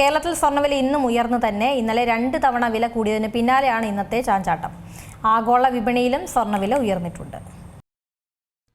കേരളത്തിൽ സ്വർണ്ണവില ഇന്നും ഉയർന്നു തന്നെ. ഇന്നലെ 2 തവണ വില കൂടിയതിന് പിന്നാലെയാണ് ഇന്നത്തെ ചാഞ്ചാട്ടം. ആഗോള വിപണിയിലും സ്വർണ്ണവില ഉയർന്നിട്ടുണ്ട്.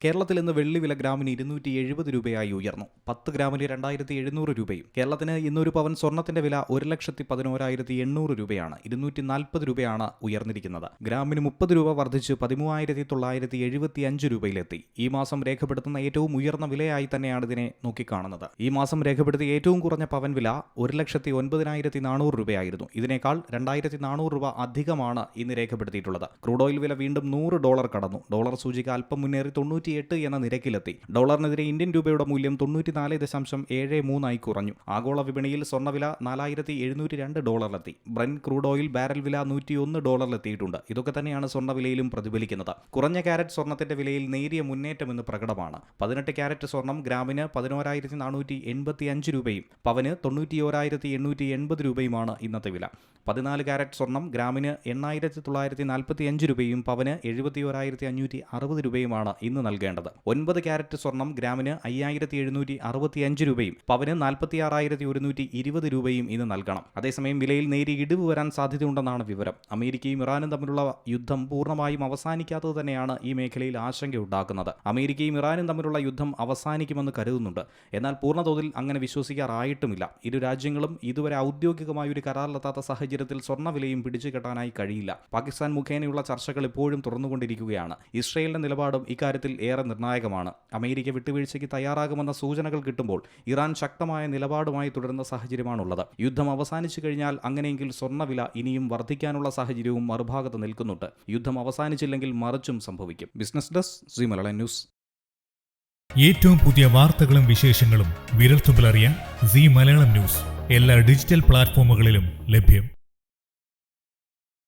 കേരളത്തിൽ ഇന്ന് വെള്ളി വില ഗ്രാമിന് 270 രൂപയായി ഉയർന്നു. 10 ഗ്രാമിന് 2700 രൂപയും. കേരളത്തിന് ഇന്നൊരു പവൻ സ്വർണ്ണത്തിന്റെ വില 1,11,800 രൂപയാണ്. 240 രൂപയാണ് ഉയർന്നിരിക്കുന്നത്. ഗ്രാമിന് 30 രൂപ വർദ്ധിച്ച് 13,975 രൂപയിലെത്തി. ഈ മാസം രേഖപ്പെടുത്തുന്ന ഏറ്റവും ഉയർന്ന വിലയായി തന്നെയാണ് ഇതിനെ നോക്കിക്കാണുന്നത്. ഈ മാസം രേഖപ്പെടുത്തിയ ഏറ്റവും കുറഞ്ഞ പവൻ വില 1,09,400 രൂപയായിരുന്നു. ഇതിനേക്കാൾ 2,400 രൂപ അധികമാണ് ഇന്ന് രേഖപ്പെടുത്തിയിട്ടുള്ളത്. ക്രൂഡ് ഓയിൽ വില വീണ്ടും $100 കടന്നു. ഡോളർ സൂചിക അല്പം മുന്നേറി 98 എന്ന നിരക്കിലെത്തി. ഡോളറിനെതിരെ ഇന്ത്യൻ രൂപയുടെ മൂല്യം 94.73 കുറഞ്ഞു. ആഗോള വിപണിയിൽ സ്വർണ്ണവില $4,702 ബ്രന്റ് ക്രൂഡ് ഓയിൽ ബാരൽ വില $101 ഇതൊക്കെ തന്നെയാണ് സ്വർണ്ണവിലയിലും പ്രതിഫലിക്കുന്നത്. കുറഞ്ഞ കാരറ്റ് സ്വർണ്ണത്തിന്റെ വിലയിൽ നേരിയ മുന്നേറ്റമെന്ന് പ്രകടമാണ്. 18 കാരറ്റ് സ്വർണം ഗ്രാമിന് 11,485 രൂപയും പവന് 91,880 രൂപയുമാണ് ഇന്നത്തെ വില. 14 കാരറ്റ് സ്വർണം ഗ്രാമിന് 8,945 രൂപയും പവന് 71,560 രൂപയുമാണ് ഇന്ന് നൽകേണ്ടത്. 9 കാരറ്റ് സ്വർണം ഗ്രാമിന് 5,765 രൂപയും പവന് 46,120 രൂപയും ഇന്ന് നൽകണം. അതേസമയം വിലയിൽ നേരിയ ഇടിവ് വരാൻ സാധ്യതയുണ്ടെന്നാണ് വിവരം. അമേരിക്കയും ഇറാനും തമ്മിലുള്ള യുദ്ധം പൂർണ്ണമായും അവസാനിക്കാത്തത് തന്നെയാണ് ഈ മേഖലയിൽ ആശങ്കയുണ്ടാക്കുന്നത്. അമേരിക്കയും ഇറാനും തമ്മിലുള്ള യുദ്ധം അവസാനിക്കുമെന്ന് കരുതുന്നുണ്ട്. എന്നാൽ പൂർണ്ണതോതിൽ അങ്ങനെ വിശ്വസിക്കാറായിട്ടുമില്ല. ഇരു രാജ്യങ്ങളും ഇതുവരെ ഔദ്യോഗികമായ ഒരു കരാറിലെത്താത്ത സാഹചര്യത്തിൽ സ്വർണ്ണവിലയും പിടിച്ചുകെട്ടാനായി കഴിയില്ല. പാകിസ്ഥാൻ മുഖേനയുള്ള ചർച്ചകൾ ഇപ്പോഴും തുറന്നുകൊണ്ടിരിക്കുകയാണ്. ഇസ്രയേലിന്റെ നിലപാടും ഇക്കാര്യത്തിൽ ഏറെ നിർണായകമാണ്. അമേരിക്ക വിട്ടുവീഴ്ചയ്ക്ക് തയ്യാറാകുമെന്ന സൂചനകൾ കിട്ടുമ്പോൾ ഇറാൻ ശക്തമായ നിലപാടുമായി തുടരുന്ന സാഹചര്യമാണുള്ളത്. യുദ്ധം അവസാനിച്ചു കഴിഞ്ഞാൽ അങ്ങനെയെങ്കിൽ സ്വർണ്ണവില ഇനിയും വർദ്ധിക്കാനുള്ള സാഹചര്യവും മറുഭാഗത്ത് നിൽക്കുന്നുണ്ട്. യുദ്ധം അവസാനിച്ചില്ലെങ്കിൽ മറിച്ചും സംഭവിക്കും. Business desk C Malayalam news. ഏറ്റവും പുതിയ വാർത്തകളും വിശേഷങ്ങളും വിരൽത്തുമ്പിലറിയാൻ സി മലയാളം ന്യൂസ് എല്ലാ ഡിജിറ്റൽ പ്ലാറ്റ്ഫോമുകളിലും ലഭ്യം.